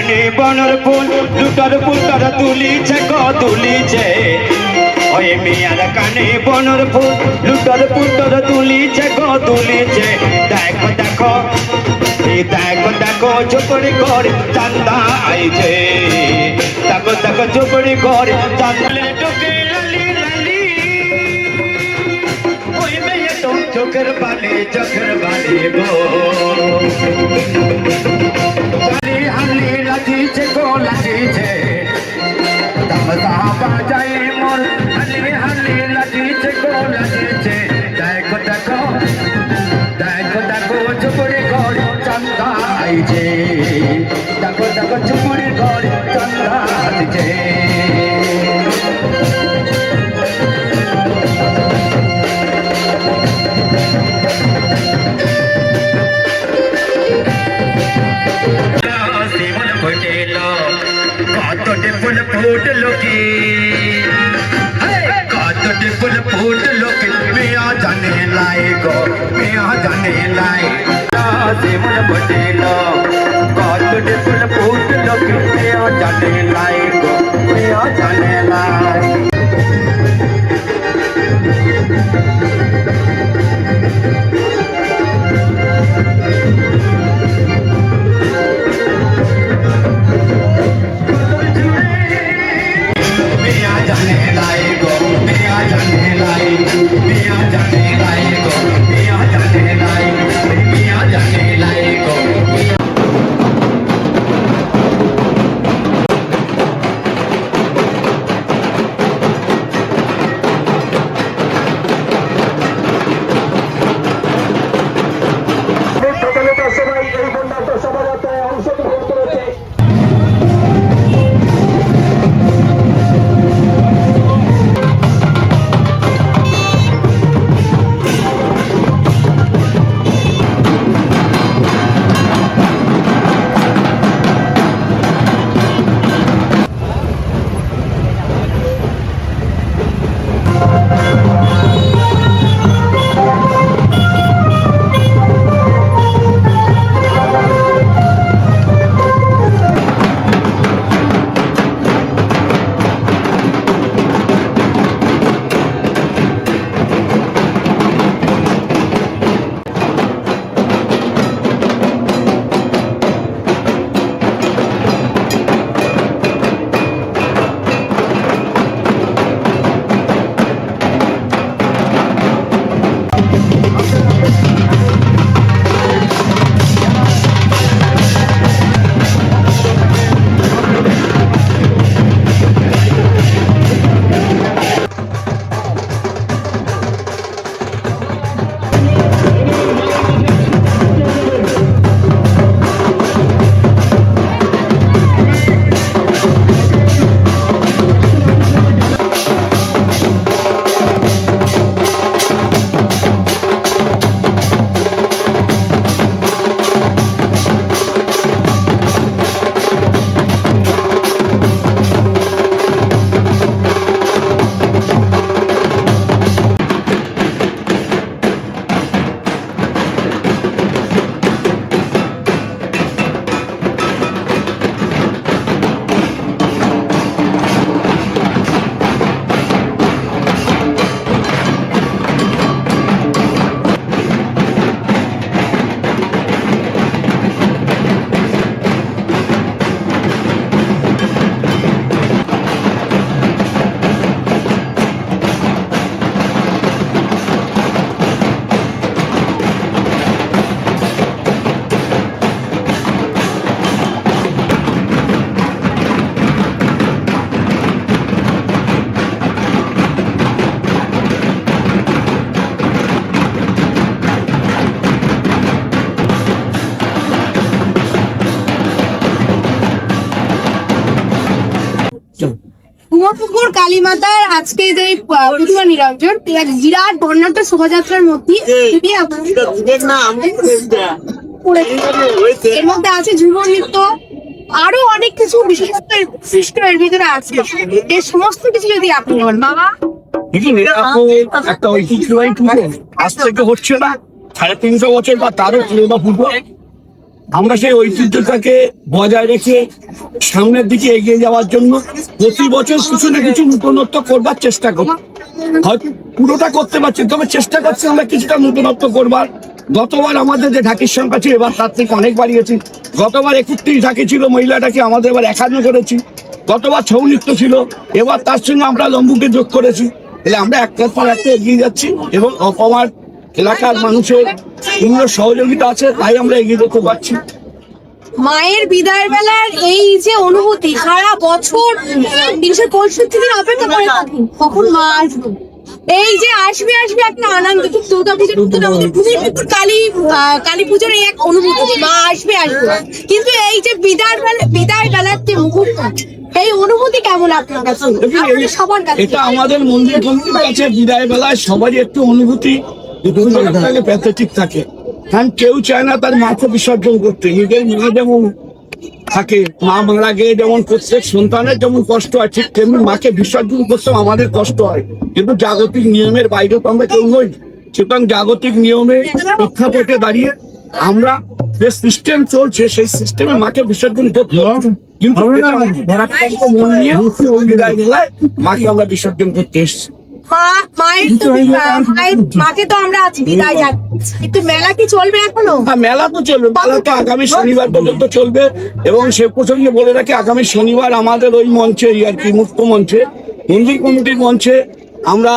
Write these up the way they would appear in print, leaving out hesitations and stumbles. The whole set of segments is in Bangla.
কানে বনর ফুল লুটার পুটার তুলিছে গো তুলিছে ওই মেয়ার কানে বনর ফুল লুটার পুটার তুলিছে গো তুলিছে দেখো দেখো দেখো দেখো ঝুপড়ি করে চান্দা আইছে দেখো দেখো ঝুপড়ি করে চান্দা ঢুকে লালি লালি ওই মেয়ে তো চোখের বালি গো হালি হালি লাজিছে গো লাজিছে তামসা বাজাই মোর হালি হালি লাজিছে গো লাজিছে দেখো দেখো দেখো দেখো ঝুপড়ি করে চান্দা আইছে দেখো দেখো ঝুপড়ি করে চান্দা আইছে কতটি ফুল ফুটলো কি কতটি ফুল ফুটলো কি মিয়া জানে লাই গো মিয়া জানে লাই জীবন ফুটিলো কতটি ফুল ফুটলো কি মিয়া জানে লাই গো মিয়া জানে লাই কুমোরপুকুর কালীমাতার আজকে যে প্রতিমা নিরঞ্জন এক বিরাট বর্ণাঢ্য শোভাযাত্রার মধ্যে এর মধ্যে আছে ঝুমুর নৃত্য, আরো অনেক কিছু বিশেষত্ব সৃষ্ট এর ভিতরে আছে। এর সমস্ত কিছু যদি আপনি বলেন বাবা। একটা ঐতিহ্যবাহী পুজো আজ থেকে হচ্ছে না 350 বছর বা তারও পুরোনো পুজো। আমরা সেই ঐতিহ্যটাকে বজায় রেখে সামনের দিকে এগিয়ে যাওয়ার জন্য প্রতি বছর কিছু না কিছু নতুনত্ব করবার চেষ্টা করি। হয়তো পুরোটা করতে পারছি, তবে চেষ্টা করছি আমরা কিছুটা নতুনত্ব করবার। গতবার আমাদের যে ঢাকির সংখ্যা ছিল এবার তার থেকে অনেক বাড়িয়েছি। গতবার 31 ঢাকি ছিল, মহিলা ঢাকি আমাদের এবার 51 করেছি। গতবার ছৌ নৃত্য ছিল, এবার তার সঙ্গে আমরা লম্বুকে যোগ করেছি। তাহলে আমরা একটার পর একটা এগিয়ে যাচ্ছি এবং অপমার এলাকার মানুষের পূর্ণ সহযোগিতা আছে, তাই আমরা এগিয়ে যেতে পারছি। মায়ের বিদায়ের বেলার এই যে অনুভূতি, সারা বছর 365 দিন অপেক্ষা করে থাকি কখন মা আসবে। এই যে আসবে আসবে একটা আনন্দ, ঠিক দুর্গা পুজোর মতন আমাদের কালী পুজোর এই এক অনুভূতি, মা আসবে আসবে। কিন্তু এই যে বিদায় বেলার যে মুহূর্ত, এই অনুভূতি কেমন আপনার কাছে, আপনাদের সবার কাছে? এটা আমাদের মন্দির কমিটির কাছে বিদায় বেলায় সবারই একটু অনুভূতি প্যাথেটিক থাকে। কারণ কেউ চায় না তার মাকে বিসর্জন করতে। নিজের মা যেমন থাকে, মা মারা গিয়ে যেমন প্রত্যেক সন্তানের যেমন কষ্ট হয়, ঠিক তেমনি মাকে বিসর্জন করতে আমাদের কষ্ট হয়। কিন্তু জাগতিক নিয়মের বাইরে তো আমরা কেউ নই। সুতরাং জাগতিক নিয়মে প্রেক্ষাপটে দাঁড়িয়ে আমরা যে সিস্টেম চলছে সেই সিস্টেমে মাকে বিসর্জন করতে হবে। কিন্তু মন নিয়ে বিদায় বেলায় মাকে আমরা বিসর্জন করতে এসেছি। মাকে তো আমরা আজ বিদায় জানাচ্ছি, কিন্তু মেলা কি চলবে এখনো? হ্যাঁ, মেলা তো চলবে। মেলা তো আগামী শনিবার পর্যন্ত চলবে এবং সে প্রসঙ্গে বলে রাখি, আগামী শনিবার আমাদের ওই মঞ্চে আর কি, মুক্ত মঞ্চে, মন্দির কমিটির মঞ্চে আমরা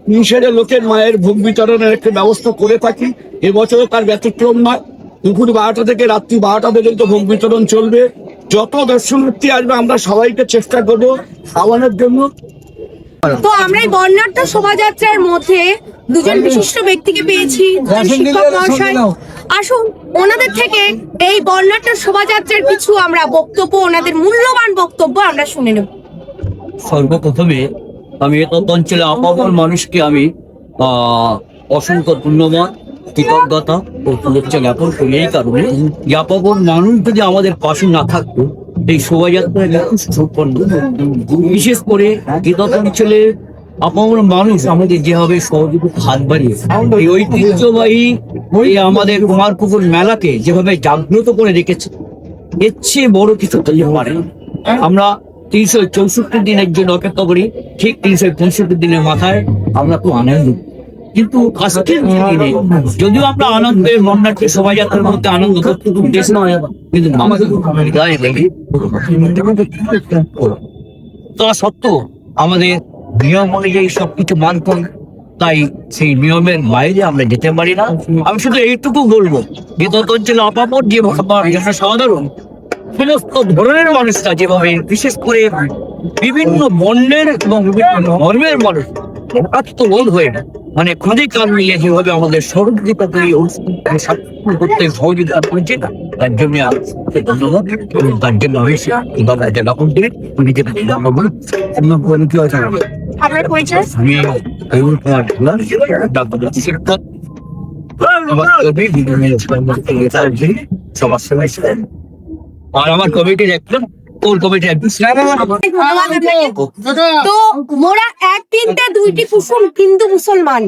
30,000 লোকের মায়ের ভোগ বিতরণের একটা ব্যবস্থা করে থাকি। এবছরও তার ব্যতিক্রম নয়। দুপুর 12টা থেকে রাত্রি 12টা পর্যন্ত ভোগ বিতরণ চলবে। যত দর্শনার্থী আসবে আমরা সবাইকে চেষ্টা করবো খাওয়ানোর জন্য। তো আমরা এই বর্ণাঢ্য শোভাযাত্রার মধ্যে দুজন বিশিষ্ট ব্যক্তিকে পেয়েছি, দুজন শিক্ষক মহাশয়। আসুন ওনাদের থেকে এই বর্ণাঢ্য শোভাযাত্রার কিছু আমরা বক্তব্য, ওনাদের মূল্যবান বক্তব্য আমরা শুনে নেব। সর্বপ্রথমে আমি এই অঞ্চলে আপামর মানুষকে আমি অসংখ্য ধন্যবাদ, কৃতজ্ঞতা ও শুভেচ্ছা জ্ঞাপন করি। এই কারণে যে আপামর মানুষ যদি আমাদের পাশে না থাকতো এই শোভাযাত্রা সম্পন্ন। বিশেষ করে কৃতজ্ঞ অঞ্চলে আপামর মানুষ আমাদের যেভাবে সহযোগিতা হাত বাড়িয়েছে, এই ঐতিহ্যবাহী এই আমাদের কুমারপুকুর মেলাকে যেভাবে জাগ্রত করে রেখেছে, এর চেয়ে বড় কিছু হতে পারে না। আমরা 364 দিনের জন্য অপেক্ষা করি, ঠিক 365 দিনের মাথায় আমরা তো আনন্দ। কিন্তু আজকের দিনে যদিও আমরা আনন্দের বর্ণাঢ্য শোভাযাত্রার মধ্যে আনন্দ করতে উদ্দেশ্য নয়, কিন্তু তা সত্ত্বেও আমাদের নিয়ম অনুযায়ী সবকিছু মানতে হয়। তাই সেই নিয়মের বাইরে আমরা যেতে পারি না। আমি শুধু এইটুকু বলবো, বিগত অঞ্চলে আপামর যে সাধারণ সমস্ত ধরনের মানুষরা যেভাবে, বিশেষ করে বিভিন্ন বর্ণের এবং বিভিন্ন ধর্মের মানুষ আত্মবোধ হয়ে মানে খুঁজে কাজ মিলিয়ে যেভাবে আমাদের সহযোগিতা করতে সহযোগিতা করেছে, তার জন্য ধন্যবাদ। তার জন্য আমি আপনার পরিচয়? আর আমার কমিটির একজন কোর কমিটি তো মোরা এক তিনটে দুইটি কুসুম হিন্দু মুসলমান,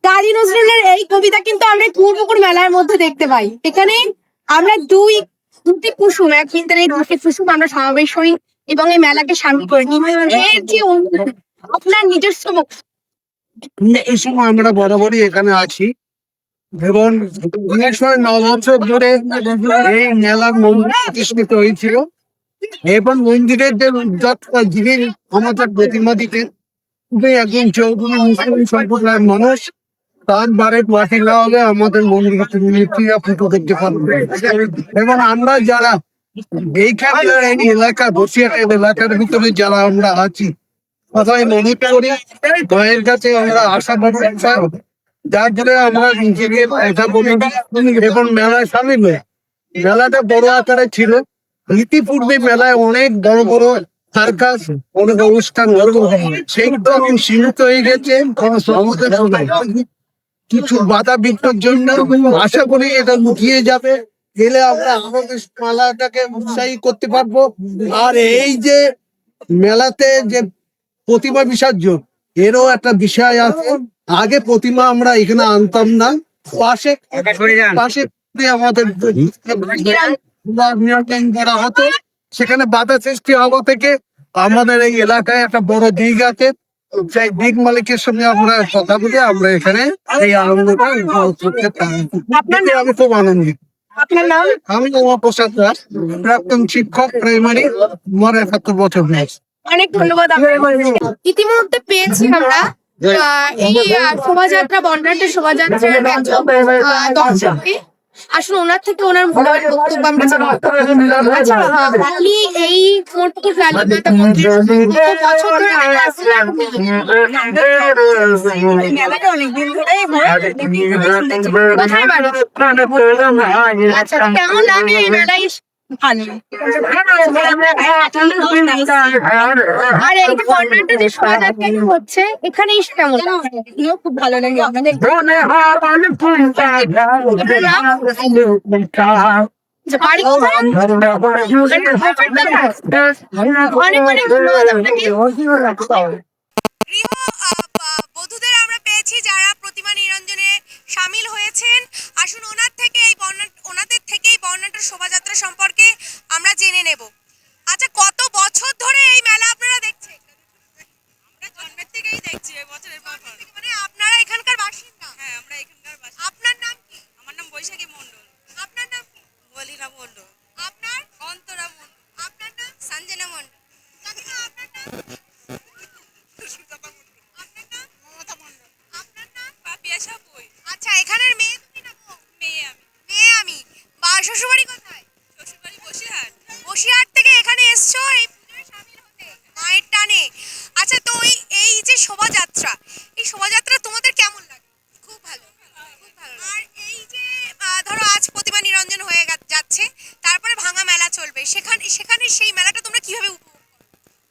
কাজী নজরুলের এই কবিতা কিন্তু আমরা কুমারপুকুর মেলার মধ্যে দেখতে পাই। এখানে আমরা দুটি কুসুম, এক তিনটের এই দুটি কুসুম আমরা সমাবেশ হই এবং এই মেলাকে সামিল করে নিই। এর যে অনুভূতি, আপনার নিজস্ব এই সময় আমরা বরাবরই এখানে আছি এবং 1909 ধরে এই মেলার মন্দির প্রতিষ্ঠিত হয়েছিল এবং মন্দিরের যে যিনি আমাদের প্রতিমা দিতেন তিনি একজন চৌধুরী মুসলিম সম্প্রদায়ের মানুষ। তার বাড়ির বাসিন্দা হলে আমাদের মন্দিরে পুজো করতে পারবে এবং আমরা যারা এইখানে এই এলাকা বসিরহাট এলাকার ভিতরে যারা আমরা আছি সবাই মনে করি মায়ের কাছে আমরা আশা করি, যার ফলে আমরা নিজেকে এটা বলি এবং মেলায় সামিল হই। মেলাটা বড় আকারে ছিল। ইতিপূর্বে মেলায় অনেক বড় বড় সার্কাস, অনেক অনুষ্ঠান হতো, সেইগুলো এখন সীমিত হয়ে গেছে কিছু বাধা বিঘ্নের জন্য। আশা করি এটা লুকিয়ে যাবে, গেলে আমরা আমাদের মেলাটাকে উৎসাহী করতে পারবো। আর এই যে মেলাতে যে প্রতিমা বিসর্জন, এরও একটা বিষয় আছে। আগে প্রতিমা আমরা এখানে আনতাম না, পাশে আমাদের নিয়ন্ত্রণ করা হতো, সেখানে বাধা সৃষ্টি হওয়া থেকে আমাদের এই এলাকায় একটা বড় দিঘ আছে, সেই দিঘ মালিকের সঙ্গে আমরা কথা বলে আমরা এখানে এই আনন্দটা উপভোগ করতে পারি। আমি খুব আনন্দিত। আপনার নাম? আমি উমাপ্রসাদ দাস, প্রাক্তন শিক্ষক, প্রাইমারি, আমার ৭১ বছর বয়স। অনেক ধন্যবাদ আপনাকে। ইতিমধ্যে পেয়েছি আমরা এই শোভাযাত্রা, বনগাঁটের শোভাযাত্রার দর্শককে। আসলে ওনার থেকে ওনার মূল্যবান বক্তব্য আমরা জানবো। আচ্ছা, আপনি এই মোটপুর রানী মাতা মন্দির কত বছর ধরে মেলা আসছেন? মেলাটা অনেকদিন ধরেই হয়। কোথায় বাড়ি? আচ্ছা, কেমন লাগে এই মেলায় এসে? ভালো। আর এই যে বনগাঁটে যে শোভাযাত্রা হচ্ছে, এখানে এসে কেমন লাগে? খুব ভালো লাগে আমাদের। বাড়ি কোথায়? অনেক অনেক ধন্যবাদ আপনাকে। বধূদের আমরা পেয়েছি যারা প্রতিমা নিরঞ্জনে সামিল হয়েছেন। আসুন ওনাদের থেকে এই বর্ণাঢ্য শোভাযাত্রা সম্পর্কে আমরা জেনে নেব। আচ্ছা, কত বছর ধরে এই মেলা আপনারা দেখছেন? আমরা জন্মের থেকেই দেখছি, এই বছরের পর। মানে আপনারা এখানকার বাসিন্দা? হ্যাঁ, আমরা এখানকার বাসিন্দা। আপনার নাম কি? আমার নাম বৈশাখী মণ্ডল। আপনার নাম কি? মলিনা মণ্ডল। আপনার? অন্তরা মণ্ডল। আপনার নাম? সঞ্জনা মণ্ডল। কাকিমা, আপনার নাম? আচ্ছা, এখানের মেয়ে তুমি না? মেয়ে আমি। শ্বশুরবাড়ি কোথায়? শ্বশুরবাড়ি বসিরহাট। বসিরহাট থেকে এখানে এসছো এই পুজোয় শামিল হতে মায়ের টানে। আচ্ছা, তো এই যে শোভাযাত্রা, এই শোভাযাত্রা তোমাদের কেমন লাগে? খুব ভালো, খুব ভালো। আর এই যে ধরো আজ প্রতিমা নিরঞ্জন হয়ে যাচ্ছে, তারপরে ভাঙা মেলা চলবে, সেখানে সেই মেলাটা তোমরা কিভাবে উপভোগ করো?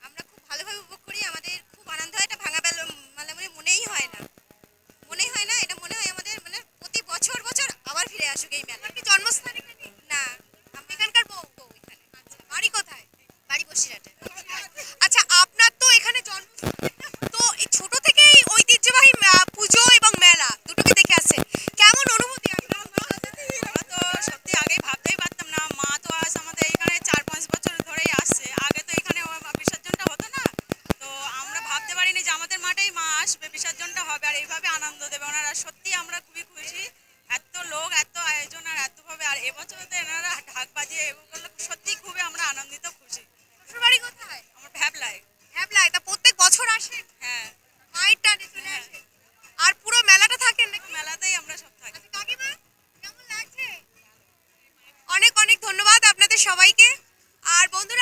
আমরা খুব ভালোভাবে উপভোগ করি। আমাদের খুব আনন্দ হয়। এটা ভাঙা মেলা মানে মনেই হয় না, এটা মনে হয় আমাদের মানে প্রতি বছর বছর আবার ফিরে আসুক এই মেলা। কি জন্মস্থান এখানে? না, আমি এখানকার বউ এখানে। আচ্ছা, বাড়ি কোথায়? বাড়ি বসিরহাটে। আচ্ছা, আপনার তো এখানে জন্মস্থান, তো এই ছোট থেকেই ঐতিহ্যবাহী পুজো এবং মেলা দুটোকে দেখে আসছে, কেমন অনুভূতি? আমরা তো সত্যি আগে ভাবতেই পারতাম না। মা তো আজ আমাদের এখানে ৪-৫ বছর ধরেই আসছে। আগে তো এখানে বিসর্জনটা হতো না, তো আমরা ভাবতে পারিনি যে আমাদের মাঠেই মা আসবে, বিসর্জনটা হবে আর এইভাবে আনন্দ দেবে ওনারা। সত্যি আমরা খুবই খুশি। এত লোক, এত আয়োজন আর এতভাবে, আর এবছর তো এনারা ঢাক বাজিয়ে এগুলো সত্যি খুবই আমরা আনন্দিত, খুশি। শ্বশুরবাড়ি কোথায়? আমার ভ্যাবলায়। ভ্যাবলায়? তা প্রত্যেক বছর আসেন? হ্যাঁ, মায়ের টানে চলে আসেন। আর পুরো মেলাটা থাকেন নাকি? মেলাতেই আমরা সব থাকি। কাকিমা, কেমন লাগছে? অনেক অনেক ধন্যবাদ আপনাদের সবাইকে। আর বন্ধুরা,